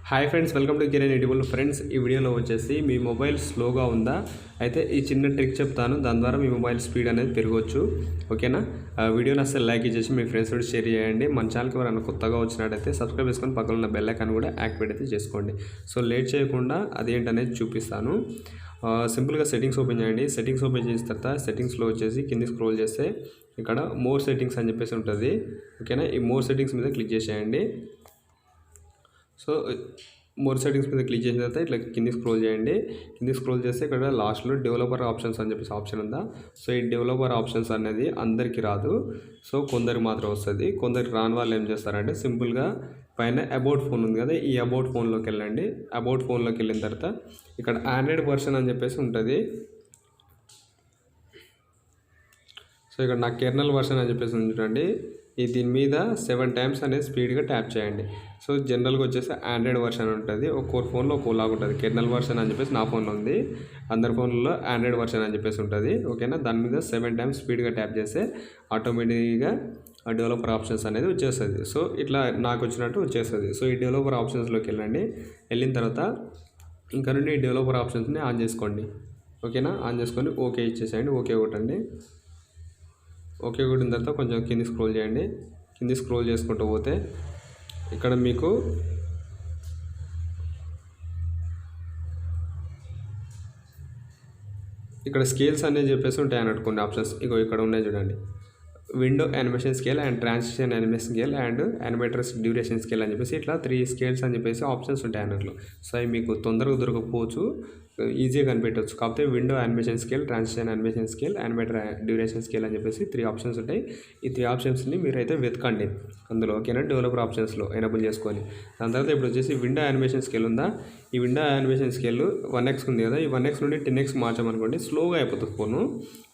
Hi friends, welcome to Kiran edible. Friends, ఈ వీడియోలో వచ్చేసి మీ మొబైల్ స్లోగా ఉందా, అయితే ఈ చిన్న ట్రిక్ చెప్తాను. దాని ద్వారా మీ మొబైల్ స్పీడ్ అనేది పెరగవచ్చు. ఓకేనా? ఆ వీడియోని అసలు లైక్ చేసి మీ ఫ్రెండ్స్ కూడా షేర్ చేయండి. మన ఛానల్కి ఎవరైనా కొత్తగా వచ్చినట్టయితే సబ్స్క్రైబ్ చేసుకొని పక్కన ఉన్న బెల్ ఐకాన్ కూడా యాక్టివేట్ అయితే చేసుకోండి. సో లేట్ చేయకుండా అదేంటనేది చూపిస్తాను. సింపుల్గా సెట్టింగ్స్ ఓపెన్ చేయండి. సెట్టింగ్స్ ఓపెన్ చేసిన తర్వాత సెట్టింగ్స్లో వచ్చేసి కింది స్క్రోల్ చేస్తే ఇక్కడ మోర్ సెట్టింగ్స్ అని చెప్పేసి ఉంటుంది. ఓకేనా? ఈ మోర్ సెట్టింగ్స్ మీద క్లిక్ చేసేయండి. సో మోర్ సెట్టింగ్స్ మీద క్లిక్ చేసిన తర్వాత ఇట్లా కింది స్క్రోల్ చేయండి. కింది స్క్రోల్ చేస్తే ఇక్కడ లాస్ట్లో డెవలపర్ ఆప్షన్స్ అని చెప్పేసి ఆప్షన్ ఉందా. సో ఈ డెవలపర్ ఆప్షన్స్ అనేది అందరికీ రాదు. సో కొందరికి మాత్రం వస్తుంది. కొందరికి రాని వాళ్ళు ఏం చేస్తారంటే సింపుల్గా పైన అబౌట్ ఫోన్ ఉంది కదా, ఈ అబౌట్ ఫోన్లోకి వెళ్ళండి. అబౌట్ ఫోన్లోకి వెళ్ళిన తర్వాత ఇక్కడ ఆండ్రాయిడ్ వర్షన్ అని చెప్పేసి ఉంటుంది. సో ఇక్కడ నా కెర్నల్ వర్షన్ అని చెప్పేసి ఉంది చూడండి. దీని మీద 7 times అనేది స్పీడ్గా ట్యాప్ చేయండి. సో జనరల్గా వచ్చేసి ఆండ్రాయిడ్ వర్షన్ ఉంటుంది. ఒక్కొక్క ఫోన్లో ఒక్కోలాగా ఉంటుంది. కెర్నల్ వర్షన్ అని చెప్పేసి నా ఫోన్లో ఉంది. అందరి ఫోన్లలో ఆండ్రాయిడ్ వర్షన్ అని చెప్పేసి ఉంటుంది. ఓకేనా? దాని మీద 7 times స్పీడ్గా ట్యాప్ చేస్తే ఆటోమేటిక్గా ఆ డెవలపర్ ఆప్షన్స్ అనేది వచ్చేస్తుంది. సో ఇట్లా నాకు వచ్చినట్టు వచ్చేస్తుంది. సో ఈ డెవలపర్ ఆప్షన్స్లోకి వెళ్ళండి. వెళ్ళిన తర్వాత ఇంకా నుండి ఈ డెవలపర్ ఆప్షన్స్ని ఆన్ చేసుకోండి. ఓకేనా? ఆన్ చేసుకొని ఓకే ఇచ్చేసేయండి. ఓకే కొట్టండి. ఓకే కొట్టిన తర్వాత కొంచెం కింది స్క్రోల్ చేయండి. కింది స్క్రోల్ చేసుకుంటూ పోతే ఇక్కడ మీకు ఇక్కడ స్కేల్స్ అనేది చెప్పేసి ఉంటాయి అన్నట్టు కొన్ని ఆప్షన్స్. ఇక్కడ ఉన్నాయి చూడండి. Window animation scale and transition animation scale and animators duration scale అని చెప్పేసి ఇట్లా 3 స్కేల్స్ అని చెప్పేసి ఆప్షన్స్ ఉంటాయి అన్నట్లు. సో అవి మీకు తొందరగా దొరకకపోవచ్చు, ఈజీగా కనిపెట్టవచ్చు. కాకపోతే window animation scale, transition animation scale, animator duration scale అని చెప్పేసి 3 ఆప్షన్స్ ఉంటాయి. ఈ 3 ఆప్షన్స్ని మీరైతే వెతకండి అందులో. ఓకేనా? డెవలపర్ ఆప్షన్స్లో ఎనేబుల్ చేసుకొని దాని తర్వాత ఇప్పుడు వచ్చేసి విండో యానిమేషన్ స్కేల్ ఉందా, ఈ విండో యానిమేషన్ స్కేల్ 1x ఉంది కదా, ఈ 1x నుండి 10x మార్చామనుకోండి స్లోగా అయిపోతుంది ఫోను.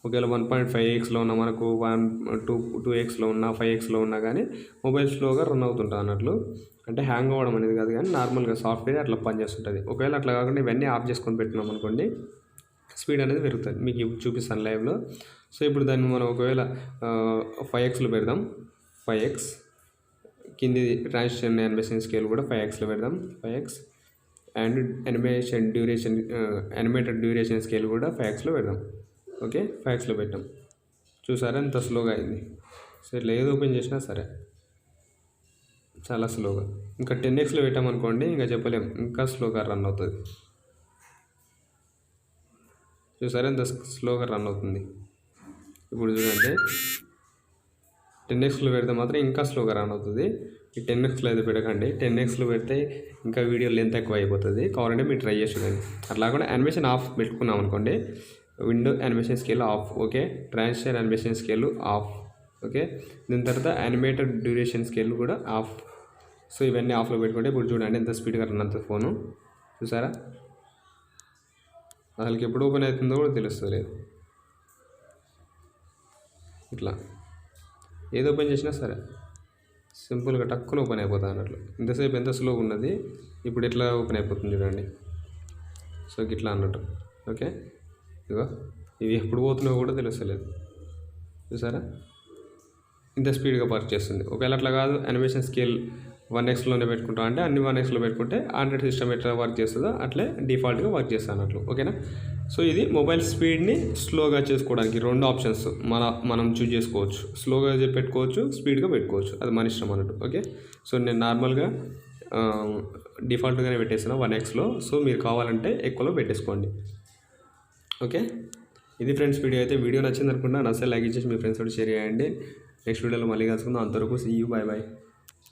ఒకవేళ 1.5xలో ఉన్నా, మనకు 2xలో ఉన్నా, 5xలో ఉన్నా కానీ మొబైల్ స్లోగా రన్ అవుతుంటుంది అన్నట్లు. అంటే హ్యాంగ్ అవ్వడం అనేది కాదు, కానీ నార్మల్గా సాఫ్ట్వేర్ అట్లా పనిచేస్తుంటుంది. ఒకవేళ అట్లా కాకుండా ఇవన్నీ ఆఫ్ చేసుకొని పెట్టినాం అనుకోండి స్పీడ్ అనేది పెరుగుతుంది. మీకు చూపిస్తాను లైవ్లో. సో ఇప్పుడు దాన్ని మనం ఒకవేళ 5xలో పెడదాం. 5x కింది ట్రాన్సిషన్ యానిమేషన్ స్కేల్ కూడా 5xలో పెడదాం. 5x and animated duration scale కూడా 5xలో పెడదాం. ఓకే, 5xలో పెట్టాం. చూసారా ఎంత స్లోగా అయింది. సో ఇట్లా ఏది ఓపెన్ చేసినా సరే చాలా స్లోగా. ఇంకా 10xలో పెట్టామనుకోండి ఇంకా చెప్పలేం, ఇంకా స్లోగా రన్ అవుతుంది. చూసారా ఎంత స్లోగా రన్ అవుతుంది. ఇప్పుడు చూడండి 10xలో పెడితే మాత్రం ఇంకా స్లోగా రన్ అవుతుంది. ఈ 10xలో అయితే పెట్టకండి. 10xలో పెడితే ఇంకా వీడియో లెంత్ ఎక్కువ అయిపోతుంది. కావాలంటే మీరు ట్రై చేసి చూడండి. అట్లా కూడా యానిమేషన్ ఆఫ్ పెట్టుకున్నాం అనుకోండి, window animation scale of. Okay, transition animation scale of. Okay, దీని తర్వాత యానిమేటెడ్ డ్యూరేషన్ స్కేల్ కూడా ఆఫ్. సో ఇవన్నీ ఆఫ్లో పెట్టుకుంటే ఇప్పుడు చూడండి ఎంత స్పీడ్గా రన్ అవుతుంది ఫోను. చూసారా? అసలుకి ఎప్పుడు ఓపెన్ అవుతుందో కూడా తెలుస్తుంది లేదు. ఇట్లా ఏది ఓపెన్ చేసినా సరే సింపుల్గా టక్కున ఓపెన్ అయిపోతుంది అన్నట్లు. ఇంతసేపు ఎంత స్లోగా ఉన్నది, ఇప్పుడు ఎట్లా ఓపెన్ అయిపోతుంది చూడండి. సో ఇట్లా అన్నట్టు. ఓకే, ఇదిగో ఇవి ఎప్పుడు పోతున్నాయో కూడా తెలుస్తలేదు. చూసారా ఇంత స్పీడ్గా వర్క్ చేస్తుంది. ఒకవేళ అట్లా కాదు, యానిమేషన్ స్కేల్ 1xలోనే పెట్టుకుంటాం అంటే అన్ని 1xలో పెట్టుకుంటే ఆండ్రాయిడ్ సిస్టమ్ ఎట్లా వర్క్ చేస్తుందో అట్లే డిఫాల్ట్గా వర్క్ చేస్తాను అన్నట్లు. ఓకేనా? సో ఇది మొబైల్ స్పీడ్ని స్లోగా చేసుకోవడానికి 2 ఆప్షన్స్ మనం చూజ్ చేసుకోవచ్చు. స్లోగా పెట్టుకోవచ్చు, స్పీడ్గా పెట్టుకోవచ్చు, అది మన ఇష్టం అన్నట్టు. ఓకే, సో నేను నార్మల్గా డిఫాల్ట్గానే పెట్టేసాను 1xలో. సో మీరు కావాలంటే ఎక్కువలో పెట్టేసుకోండి. ఓకే, ఇది ఫ్రెండ్స్ వీడియో. అయితే వీడియో నచ్చింది అనుకుంటున్నా. నచ్చితే లైక్ ఇచ్చేసి మీ ఫ్రెండ్స్ తోటి షేర్ చేయండి. నెక్స్ట్ వీడియోలో మళ్ళీ కలుసుకుందాం. అంతవరకు సీ యూ, బాయ్ బాయ్.